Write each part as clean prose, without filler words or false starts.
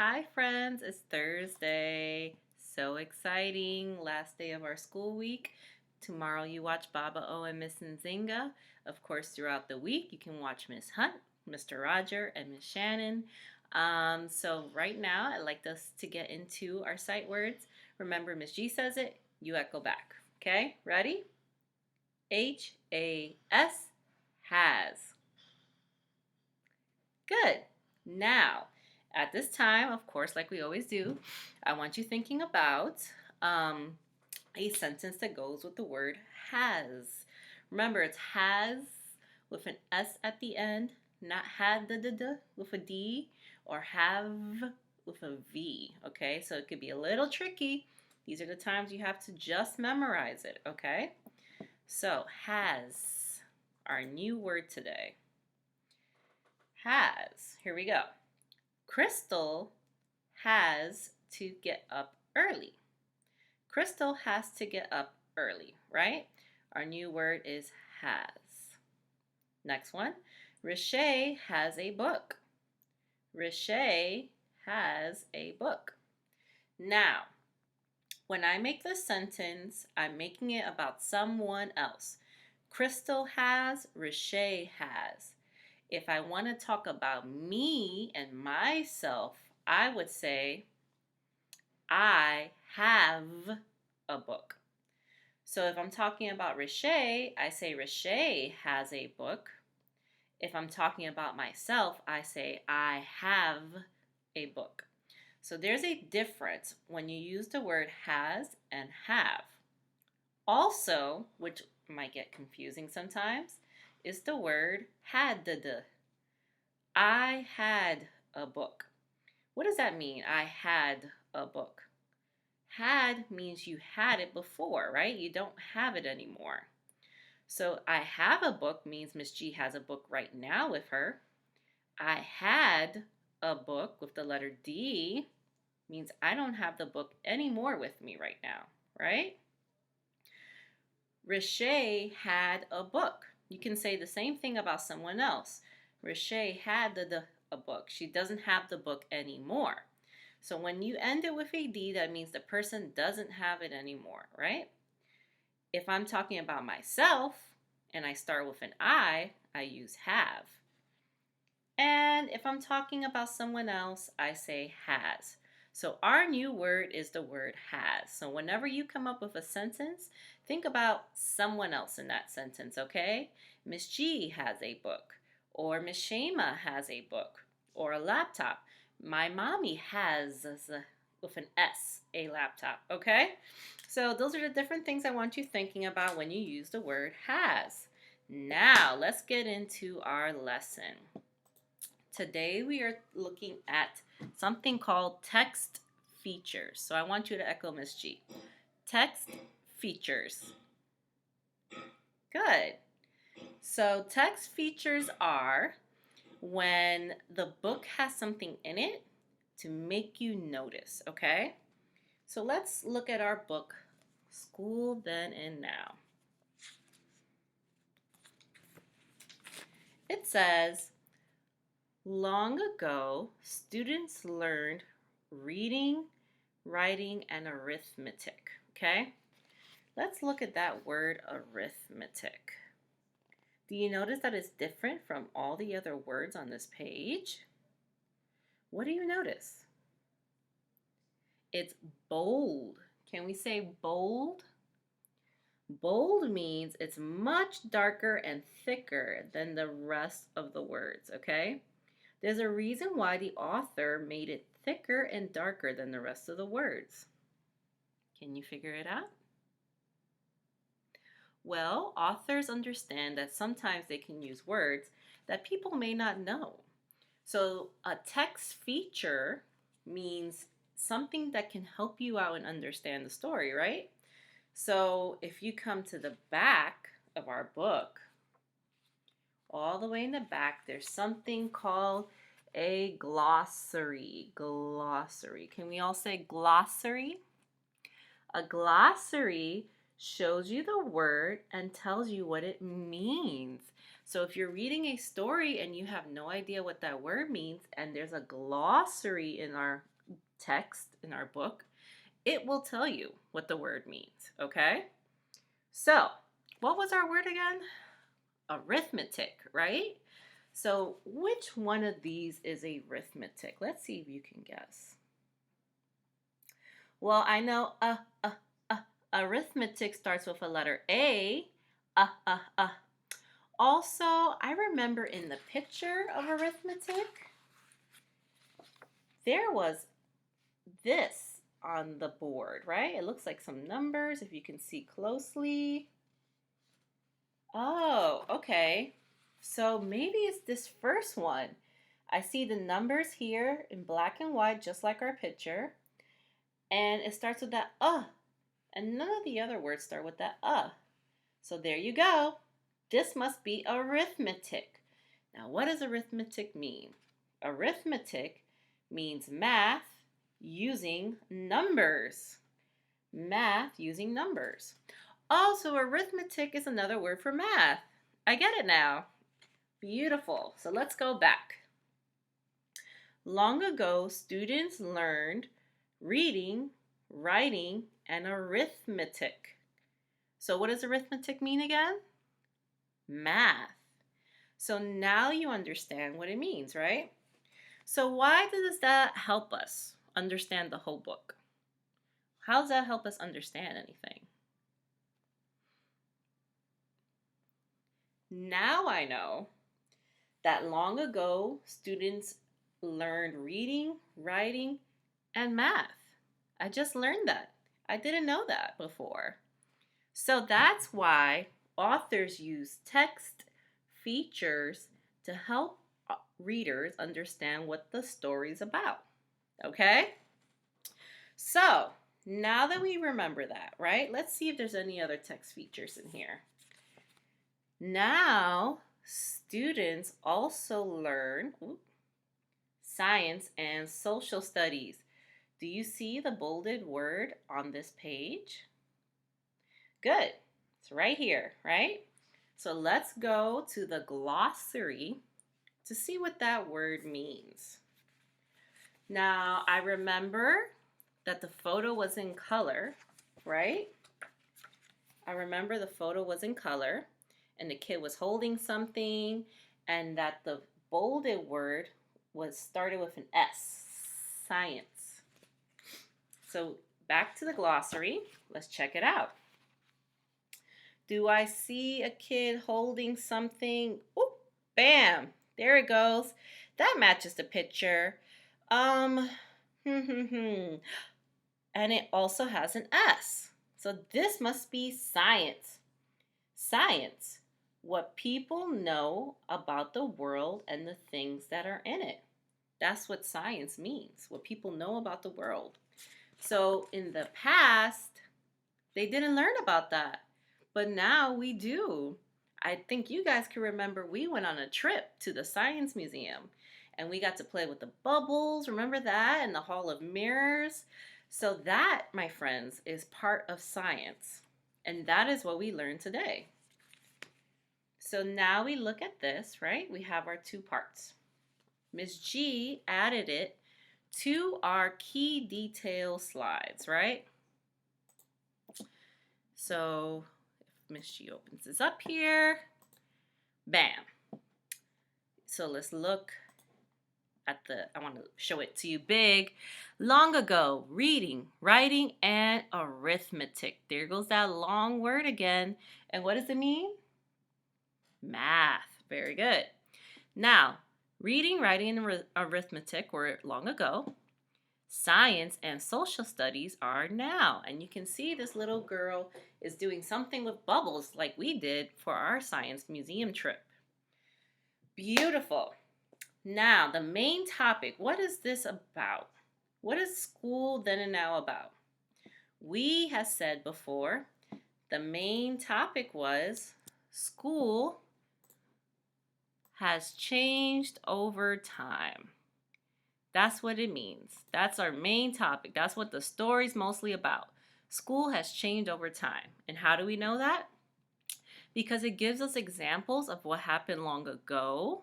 Hi friends, it's Thursday. So exciting. Last day of our school week. Tomorrow you watch Baba O and Miss Nzinga. Of course, throughout the week you can watch Miss Hunt, Mr. Roger, and Miss Shannon. So right now I'd like us to get into our sight words. Remember, Miss G says it, you echo back. Okay, ready? H-A-S, has. Good. Now, at this time, of course, like we always do, I want you thinking about um, a sentence that goes with the word has. Remember, it's has with an S at the end, not had the with a D, or have with a V. Okay, so it could be a little tricky. These are the times you have to just memorize it. Okay, so has, our new word today. Has. Here we go. Crystal has to get up early. Crystal has to get up early, right? Our new word is has. Next one. Riche has a book. Riche has a book. Now, when I make this sentence, I'm making it about someone else. Crystal has, Riche has. If I want to talk about me and myself, I would say, I have a book. So if I'm talking about Riche, I say Riche has a book. If I'm talking about myself, I say I have a book. So there's a difference when you use the word has and have. Also, which might get confusing sometimes, is the word had. I had a book. What does that mean? I had a book. Had means you had it before, right? You don't have it anymore. So I have a book means Miss G has a book right now with her. I had a book with the letter D means I don't have the book anymore with me right now, right? Riche had a book. You can say the same thing about someone else. Riche had a book. She doesn't have the book anymore. So when you end it with a D, that means the person doesn't have it anymore, right? If I'm talking about myself and I start with an I use have. And if I'm talking about someone else, I say has. So our new word is the word has. So whenever you come up with a sentence, think about someone else in that sentence, okay? Miss G has a book, or Miss Shema has a book, or a laptop. My mommy has, with an S, a laptop, okay? So those are the different things I want you thinking about when you use the word has. Now, let's get into our lesson. Today we are looking at something called text features. So I want you to echo Miss G. Text features. Good. So text features are when the book has something in it to make you notice, okay? So let's look at our book, School Then and Now. It says, long ago, students learned reading, writing, and arithmetic, okay? Let's look at that word arithmetic. Do you notice that it's different from all the other words on this page? What do you notice? It's bold. Can we say bold? Bold means it's much darker and thicker than the rest of the words, okay? There's a reason why the author made it thicker and darker than the rest of the words. Can you figure it out? Well, authors understand that sometimes they can use words that people may not know. So a text feature means something that can help you out and understand the story, right? So if you come to the back of our book, all the way in the back, there's something called a glossary. Glossary. Can we all say glossary? A glossary shows you the word and tells you what it means. So if you're reading a story and you have no idea what that word means, and there's a glossary in our text, in our book, it will tell you what the word means, okay? So, what was our word again? Arithmetic, right? So, which one of these is arithmetic? Let's see if you can guess. Well, I know arithmetic starts with a letter A. Also, I remember in the picture of arithmetic, there was this on the board, right? It looks like some numbers if you can see closely. Oh, okay. So maybe it's this first one. I see the numbers here in black and white, just like our picture. And it starts with that and none of the other words start with that So there you go. This must be arithmetic. Now, what does arithmetic mean? Arithmetic means math using numbers. Math using numbers. Also, arithmetic is another word for math. I get it now. Beautiful. So let's go back. Long ago, students learned reading, writing, and arithmetic. So what does arithmetic mean again? Math. So now you understand what it means, right? So why does that help us understand the whole book? How does that help us understand anything? Now I know that long ago students learned reading, writing, and math. I just learned that. I didn't know that before. So that's why authors use text features to help readers understand what the story's about. Okay? So, now that we remember that, right? Let's see if there's any other text features in here. Now, students also learn science and social studies. Do you see the bolded word on this page? Good. It's right here, right? So let's go to the glossary to see what that word means. Now, I remember that the photo was in color, right? I remember the photo was in color and the kid was holding something and that the bolded word was started with an S, science. So back to the glossary. Let's check it out. Do I see a kid holding something? Oh, bam, there it goes. That matches the picture. And it also has an S. So this must be science. Science, what people know about the world and the things that are in it. That's what science means, what people know about the world. So in the past, they didn't learn about that, but now we do. I think you guys can remember we went on a trip to the Science Museum and we got to play with the bubbles. Remember that? In the Hall of Mirrors. So that, my friends, is part of science. And that is what we learned today. So now we look at this, right? We have our two parts. Ms. G added it to our key detail slides, right? So if Ms. G opens this up here, bam. So let's look at I want to show it to you big. Long ago, reading, writing, and arithmetic. There goes that long word again. And what does it mean? Math. Very good. Now, reading, writing, and arithmetic were long ago. Science and social studies are now. And you can see this little girl is doing something with bubbles like we did for our science museum trip. Beautiful. Now, the main topic, what is this about? What is school then and now about? We have said before, the main topic was school has changed over time. That's what it means. That's our main topic. That's what the story's mostly about. School has changed over time. And how do we know that? because it gives us examples of what happened long ago,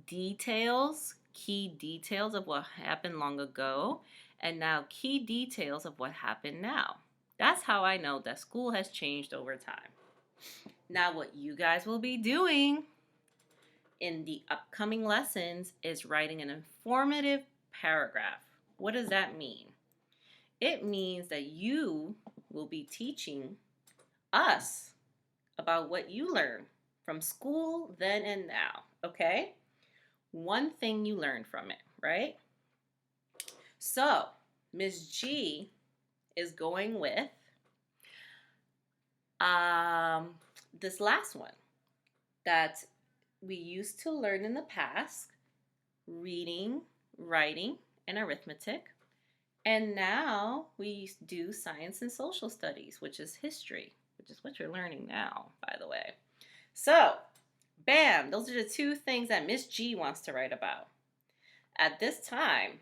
details, key details of what happened long ago, and now key details of what happened now. That's how I know that school has changed over time. Now, what you guys will be doing in the upcoming lessons is writing an informative paragraph. What does that mean? It means that you will be teaching us about what you learned from school then and now, okay? One thing you learned from it, right? So, Ms. G is going with this last one that we used to learn in the past, reading, writing, and arithmetic. And now we do science and social studies, which is history, which is what you're learning now, by the way. So, bam, those are the two things that Miss G wants to write about. At this time,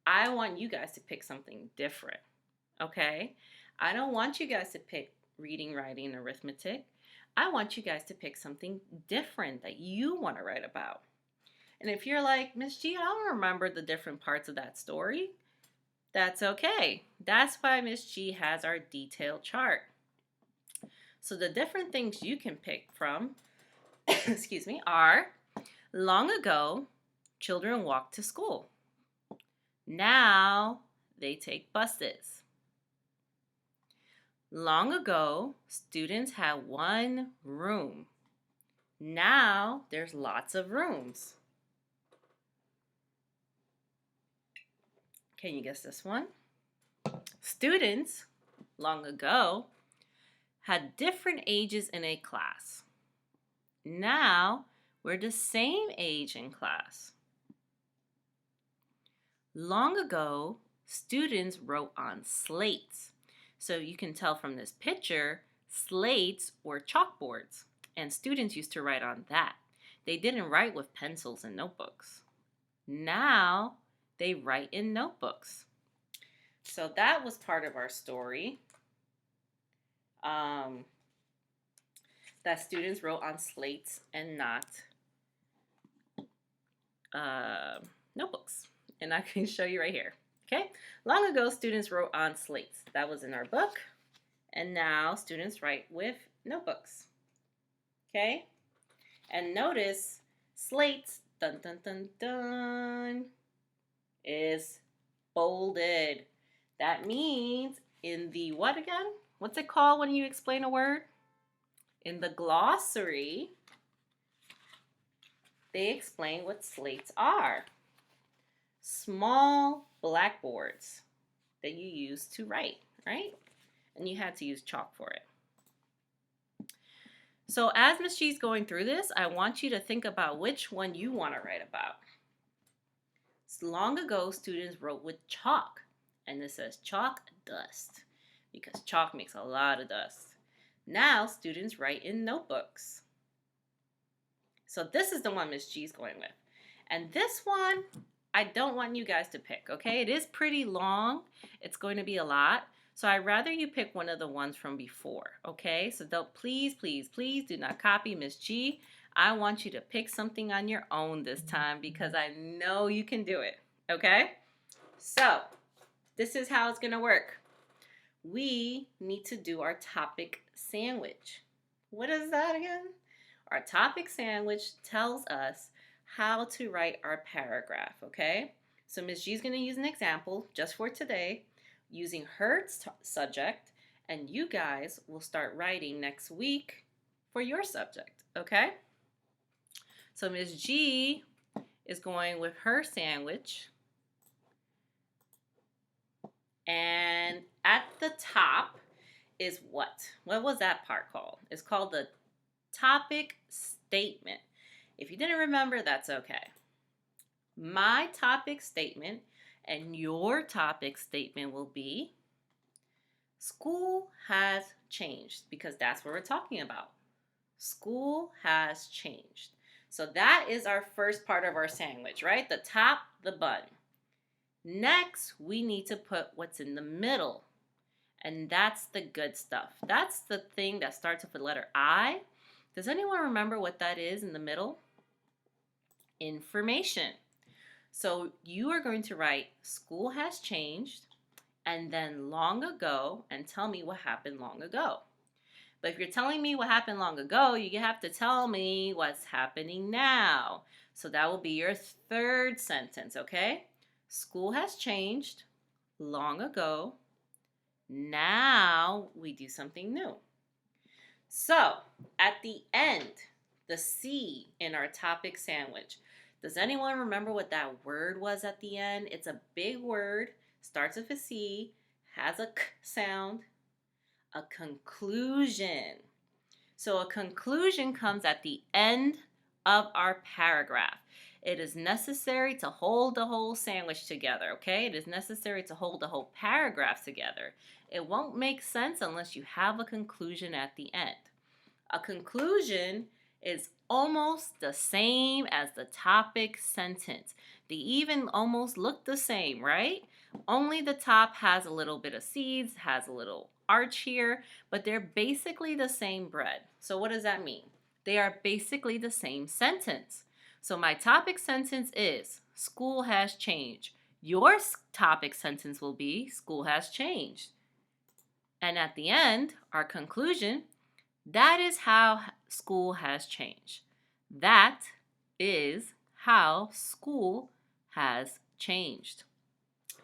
I want you guys to pick something different, okay? I don't want you guys to pick reading, writing, and arithmetic. I want you guys to pick something different that you want to write about. And if you're like, Miss G, I don't remember the different parts of that story, that's okay. That's why Miss G has our detailed chart. So the different things you can pick from, excuse me, are long ago, children walked to school. Now they take buses. Long ago, students had one room. Now there's lots of rooms. Can you guess this one? Students, long ago, had different ages in a class. Now we're the same age in class. Long ago, students wrote on slates. So you can tell from this picture, slates were chalkboards, and students used to write on that. They didn't write with pencils and notebooks. Now they write in notebooks. So that was part of our story. That students wrote on slates and not notebooks. And I can show you right here. Okay, long ago students wrote on slates. That was in our book. And now students write with notebooks. Okay, and notice slates, dun dun dun dun, is bolded. That means in the what again? What's it called when you explain a word? In the glossary, they explain what slates are. Small blackboards that you use to write, right? And you had to use chalk for it. So as Ms. G's going through this, I want you to think about which one you want to write about. Long ago, students wrote with chalk, and this says chalk dust because chalk makes a lot of dust. Now students write in notebooks. So this is the one Ms. G's going with. And this one, I don't want you guys to pick, okay? It is pretty long. It's going to be a lot. So I'd rather you pick one of the ones from before, okay? So don't, please, please, please do not copy Ms. G. I want you to pick something on your own this time because I know you can do it, okay? So this is how it's going to work. We need to do our topic sandwich. What is that again? Our topic sandwich tells us how to write our paragraph, okay? So Ms. G is going to use an example just for today using her subject, and you guys will start writing next week for your subject, okay? So Ms. G is going with her sandwich, and at the top is what? What was that part called? It's called the topic statement. If you didn't remember, that's okay. My topic statement and your topic statement will be school has changed, because that's what we're talking about. School has changed. So that is our first part of our sandwich, right? The top, the bun. Next, we need to put what's in the middle. And that's the good stuff. That's the thing that starts with the letter I Does anyone remember what that is in the middle? Information. So you are going to write school has changed and then long ago and tell me what happened long ago. But if you're telling me what happened long ago, you have to tell me what's happening now. So that will be your third sentence, okay? School has changed long ago. Now we do something new. So at the end, the C in our topic sandwich. Does anyone remember what that word was at the end? It's a big word, starts with a C, has a K sound, a conclusion. So a conclusion comes at the end of our paragraph. It is necessary to hold the whole sandwich together, okay? It is necessary to hold the whole paragraph together. It won't make sense unless you have a conclusion at the end. A conclusion is almost the same as the topic sentence. They even almost look the same, right? Only the top has a little bit of seeds, has a little arch here, but they're basically the same bread. So what does that mean? They are basically the same sentence. So my topic sentence is, school has changed. Your topic sentence will be, school has changed. And at the end, our conclusion, that is how school has changed. That is how school has changed.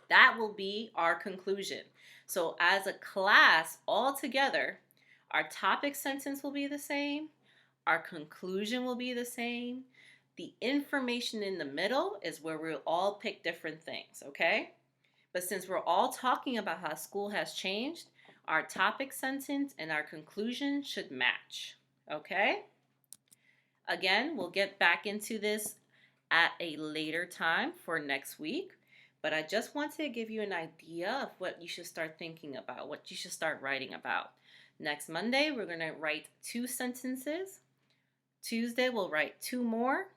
That will be our conclusion. So as a class all together, our topic sentence will be the same. Our conclusion will be the same. The information in the middle is where we'll all pick different things, okay? But since we're all talking about how school has changed, our topic sentence and our conclusion should match, okay? Again, we'll get back into this at a later time for next week, but I just wanted to give you an idea of what you should start thinking about, what you should start writing about. Next Monday, we're going to write 2 sentences. Tuesday, we'll write 2 more.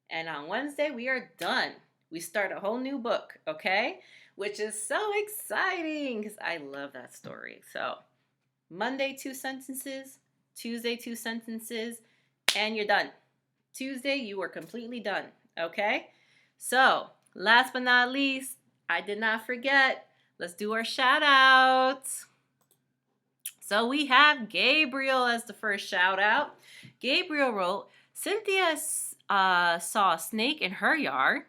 And on Wednesday, we are done. We start a whole new book, okay? Which is so exciting because I love that story. So Monday, 2 sentences. Tuesday, 2 sentences. And you're done. Tuesday, you are completely done, okay? So last but not least, I did not forget. Let's do our shout outs. So we have Gabriel as the first shout out. Gabriel wrote, Cynthia saw a snake in her yard.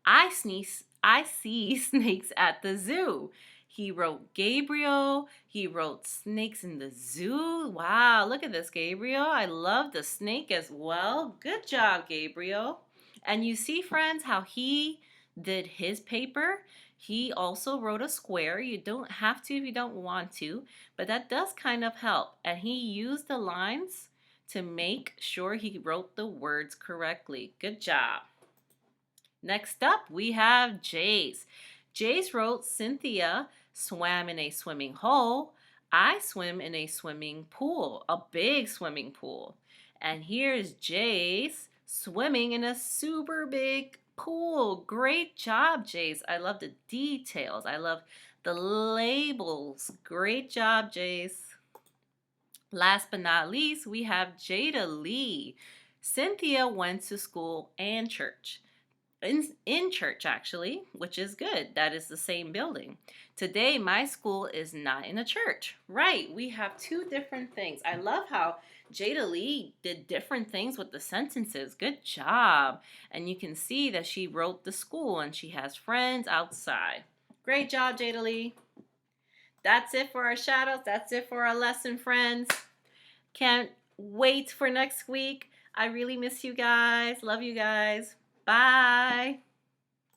I see snakes at the zoo. He wrote Gabriel. He wrote snakes in the zoo. Wow, look at this, Gabriel. I love the snake as well. Good job, Gabriel. And you see, friends, how he did his paper. He also wrote a square. You don't have to if you don't want to, but that does kind of help. And he used the lines to make sure he wrote the words correctly. Good job. Next up, we have Jace. Jace wrote, Cynthia swam in a swimming hole. I swim in a swimming pool, a big swimming pool. And here's Jace swimming in a super big pool. Great job, Jace. I love the details. I love the labels. Great job, Jace. Last but not least, we have Jada Lee. Cynthia went to school and church. In church, actually, which is good. That is the same building. Today, my school is not in a church. Right, we have 2 different things. I love how Jada Lee did different things with the sentences. Good job. And you can see that she wrote the school and she has friends outside. Great job, Jada Lee. That's it for our shout outs. That's it for our lesson, friends. Can't wait for next week. I really miss you guys. Love you guys. Bye.